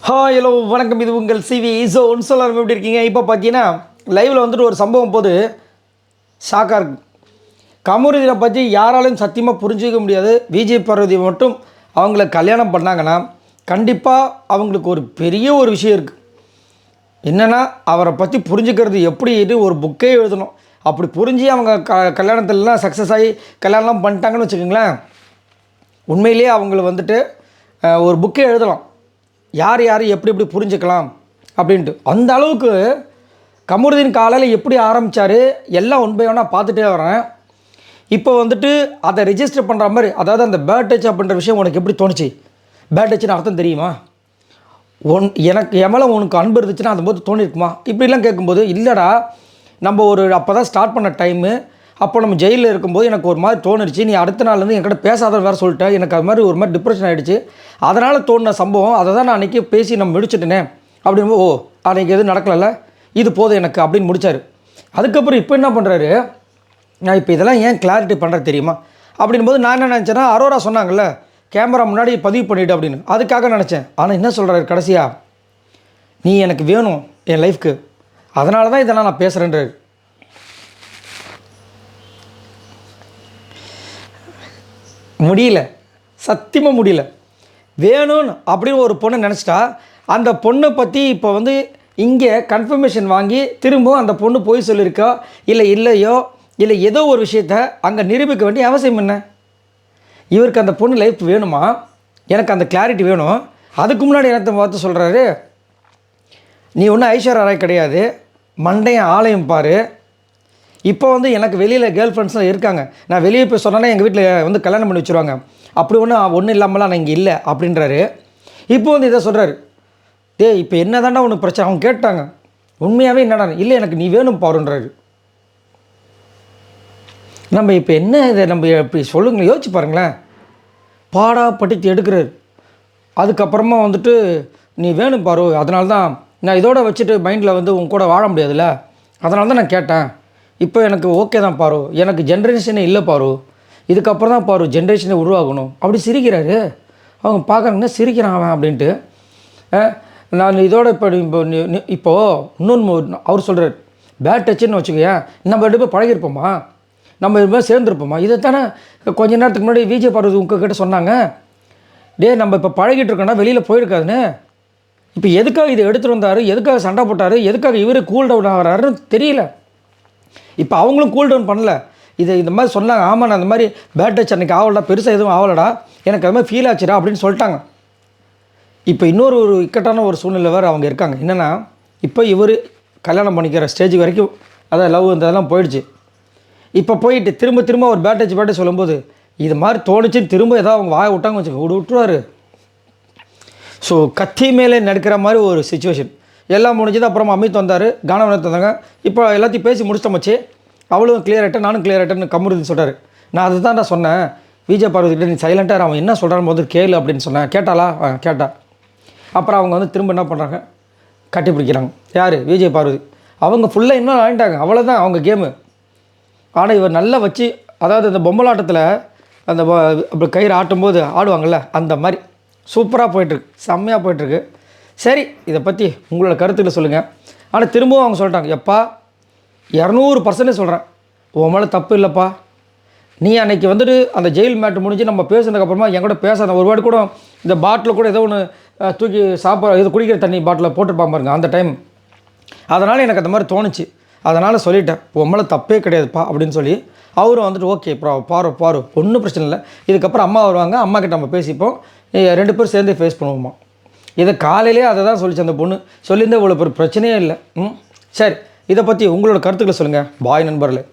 Hi hello வணக்கம், இது உங்கள் சிவி ஒன்று சொல்லாமல் எப்படி இருக்கீங்க? இப்போ பார்த்தீங்கன்னா லைவில் வந்துட்டு ஒரு சம்பவம் போது ஷாக்காக இருக்குது. கமருதீனை பற்றி யாராலையும் சத்தியமாக புரிஞ்சிக்க முடியாது. விஜய் பார்வதி மட்டும் அவங்கள கல்யாணம் பண்ணாங்கன்னா கண்டிப்பாக அவங்களுக்கு ஒரு பெரிய ஒரு விஷயம் இருக்குது. என்னென்னா, அவரை பற்றி புரிஞ்சுக்கிறது எப்படின்னு ஒரு புக்கே எழுதணும். அப்படி புரிஞ்சு அவங்க கல்யாணத்துலலாம் சக்ஸஸ் ஆகி கல்யாணம்லாம் பண்ணிட்டாங்கன்னு வச்சுக்கோங்களேன், உண்மையிலேயே அவங்கள வந்துட்டு ஒரு புக்கே எழுதலாம். யார் யார் எப்படி எப்படி புரிஞ்சுக்கலாம் அப்படின்ட்டு. அந்த அளவுக்கு கமருதீன் காலையில் எப்படி ஆரம்பித்தார் எல்லாம் உண்மையான பார்த்துட்டே வரேன். இப்போ வந்துட்டு அதை ரிஜிஸ்டர் பண்ணுற மாதிரி, அதாவது அந்த பேட் டச் அப்படின்ற விஷயம் உனக்கு எப்படி தோணுச்சு? பேட் டச்சுன்னு அர்த்தம் தெரியுமா? எனக்கு எவ்வளோ உனக்கு அன்பு இருந்துச்சுன்னா அது போது தோணிருக்குமா? இப்படிலாம் கேட்கும்போது, இல்லைடா நம்ம அப்போ தான் ஸ்டார்ட் பண்ண டைமு, அப்போ நம்ம ஜெயிலில் இருக்கும்போது எனக்கு ஒரு மாதிரி தோணுருச்சு. நீ அடுத்த நாள்லேருந்து என்கிட்ட பேசாத வேறு சொல்லிட்டேன். எனக்கு அது மாதிரி ஒரு மாதிரி டிப்ரெஷன் ஆகிடுச்சு. அதனால் தோணின சம்பவம், அதை தான் நான் அன்றைக்கி பேசி நம்ம முடிச்சுட்டேனே அப்படின்போது, ஓ அன்றைக்கி எதுவும் நடக்கலைல்ல, இது போதும் எனக்கு அப்படின்னு முடித்தார். அதுக்கப்புறம் இப்போ என்ன பண்ணுறாரு, நான் இப்போ இதெல்லாம் ஏன் கிளாரிட்டி பண்ணுறது தெரியுமா அப்படின்போது, நான் என்ன நினச்சேன்னா, அரோரா சொன்னாங்கல்ல கேமரா முன்னாடி பதிவு பண்ணிவிட்டு அப்படின்னு, அதுக்காக நினச்சேன். ஆனால் என்ன சொல்கிறாரு கடைசியாக, நீ எனக்கு வேணும் என் லைஃப்க்கு, அதனால தான் இதெல்லாம் நான் பேசுகிறேன்றாரு. முடியல, சத்தியமாக முடியல. வேணும்னு அப்படின்னு ஒரு பொண்ணை நினச்சிட்டா, அந்த பொண்ணை பற்றி இப்போ வந்து இங்கே கன்ஃபர்மேஷன் வாங்கி திரும்பவும் அந்த பொண்ணு போய் சொல்லியிருக்கா இல்லையோ இல்லை ஏதோ ஒரு விஷயத்த அங்கே நிரூபிக்க வேண்டிய அவசியம் என்ன? இவருக்கு அந்த பொண்ணு லைஃப் வேணுமா? எனக்கு அந்த கிளாரிட்டி வேணும். அதுக்கு முன்னாடி எனக்கு பார்த்து சொல்கிறாரு, நீ ஒன்றும் ஐஸ்வர்யா ராய் கிடையாது, மண்டையன் ஆலயம் பாரு. இப்போ வந்து எனக்கு வெளியில் கேர்ள் ஃப்ரெண்ட்ஸ்லாம் இருக்காங்க, நான் வெளியே போய் சொன்னேன்னா எங்கள் வீட்டில் வந்து கல்யாணம் பண்ணி வச்சுருவாங்க, அப்படி ஒன்றும் இல்லாமலாம் நான் இங்கே இல்லை அப்படின்றாரு. இப்போ வந்து இதை சொல்கிறாரு, இப்போ என்ன தாண்டா ஒன்று பிரச்சனை? அவங்க கேட்டாங்க உண்மையாகவே என்னடா, இல்லை எனக்கு நீ வேணும் பாருன்றாரு. நம்ம இப்போ என்ன இதை நம்ம இப்படி சொல்லுங்க, யோசிச்சு பாருங்களேன். பாடா பட்டித்து எடுக்கிறாரு. அதுக்கப்புறமா வந்துட்டு நீ வேணும் பாரு, அதனால தான் நான் இதோட வச்சுட்டு மைண்டில் வந்து உன் கூட வாழ முடியாதுல்ல, அதனால தான் நான் கேட்டேன். இப்போ எனக்கு ஓகே தான் பாரு, எனக்கு ஜென்ரேஷனே இல்லை பாரு, இதுக்கப்புறம் தான் பாரு ஜென்ரேஷனை உருவாகணும் அப்படி சிரிக்கிறாரு. அவங்க பார்க்குறாங்கன்னா சிரிக்கிறான் அவன் அப்படின்ட்டு. நான் இதோட இப்போது இன்னொன்று அவர் சொல்கிறார், பேட் டச்சுன்னு வச்சுக்கோயேன், நம்ம ரெண்டு பேர் பழகிருப்போமா, நம்ம இது மாதிரி சேர்ந்துருப்போமா? இதை தானே கொஞ்ச நேரத்துக்கு முன்னாடி விஜய் பார்வதி உங்ககிட்ட சொன்னாங்க. நம்ம இப்போ பழகிட்டு இருக்கோன்னா வெளியில் போயிருக்காதுன்னு. இப்போ எதுக்காக இதை எடுத்துகிட்டு வந்தார், எதுக்காக சண்டை போட்டார், எதுக்காக இவர் கூல் டவுன் ஆகிறாருன்னு தெரியல. இப்போ அவங்களும் கூல் டவுன் பண்ணல. இந்த மாதிரி சொன்னாங்க, ஆமாம் நான் அந்த மாதிரி பேட் டச் அன்றைக்கி ஆகலடா, பெருசாக எதுவும் ஆகலடா, எனக்கு அது மாதிரி ஃபீல் ஆச்சுடா அப்படின்னு சொல்லிட்டாங்க. இப்போ இன்னொரு இக்கட்டான ஒரு சூழ்நிலை வேறு அவங்க இருக்காங்க. என்னென்னா, இப்போ இவர் கல்யாணம் பண்ணிக்கிற ஸ்டேஜ் வரைக்கும் அதான் லவ் இதெல்லாம் போயிடுச்சு. இப்போ போயிட்டு திரும்ப ஒரு பேட் டச் சொல்லும்போது இது மாதிரி தோணுச்சுன்னு திரும்ப ஏதாவது அவங்க வாயை விட்டாங்க வச்சுக்கோ, விட்டுருவார். ஸோ கத்தி மேலே நடக்கிற மாதிரி ஒரு சுச்சுவேஷன். எல்லாம் முடிஞ்சது. அப்புறமா அமித் வந்தார், கானவனத் வந்தாங்க. இப்போ எல்லாத்தையும் பேசி முடிச்சிட்டோம் மச்சி, அவளும் கிளியர் ஆகிட்டேன், நானும் கிளியர் ஆகிட்டேன்னு கமருதீன் சொல்கிறார். நான் அதை தான் சொன்னேன், விஜய் பார்வதிக்கிட்ட நீ சைலண்ட்டாக அவன் என்ன சொல்கிறான்னு போது கேளு அப்படின்னு சொன்னேன். கேட்டாளா? கேட்டா. அப்புறம் அவங்க வந்து திரும்ப என்ன பண்ணுறாங்க, கட்டி பிடிக்கிறாங்க. யார்? விஜய் பார்வதி. அவங்க ஃபுல்லாக இன்னும் ஆகிட்டாங்க, அவ்வளோதான் அவங்க கேமு. ஆனால் இவர் நல்லா வச்சு, அதாவது இந்த பொம்மலாட்டத்தில் அந்த அப்படி கயிறு ஆட்டும்போது ஆடுவாங்கள்ல, அந்த மாதிரி சூப்பராக போயிட்டுருக்கு, செம்மையாக போயிட்டுருக்கு. சரி, இதை பற்றி உங்களோட கருத்துக்களை சொல்லுங்கள். ஆனால் திரும்பவும் அவங்க சொல்லிட்டாங்க, எப்பா 200% சொல்கிறேன், உன் மேலே தப்பு இல்லைப்பா. நீ அன்றைக்கி வந்துட்டு அந்த ஜெயில் மேட்டு முடிஞ்சு நம்ம பேசுனதுக்கப்புறமா என் கூட பேசாத ஒரு வாட்டி கூட இந்த பாட்டில் கூட ஏதோ ஒன்று தூக்கி இது குடிக்கிற தண்ணி பாட்டில் போட்டுருப்பாங்க பாருங்க அந்த டைம். அதனால் எனக்கு அந்த மாதிரி தோணுச்சு, அதனால் சொல்லிட்டேன், உன் மேலே தப்பே கிடையாதுப்பா அப்படின்னு சொல்லி அவரும் வந்துட்டு ஓகே பாரு ஒன்றும் பிரச்சனை இல்லை, இதுக்கப்புறம் அம்மா வருவாங்க, அம்மா கிட்ட நம்ம பேசிப்போம், 2 பேரும் சேர்ந்து ஃபேஸ் பண்ணுவோமா. இதை காலையிலே அதை தான் சொல்லிச்சு அந்த பொண்ணு, சொல்லியிருந்தால் இவ்வளோ பெரிய பிரச்சனையே இல்லை. சரி, இதை பற்றி உங்களோட கருத்துக்களை சொல்லுங்கள். பாய் நண்பர்களே.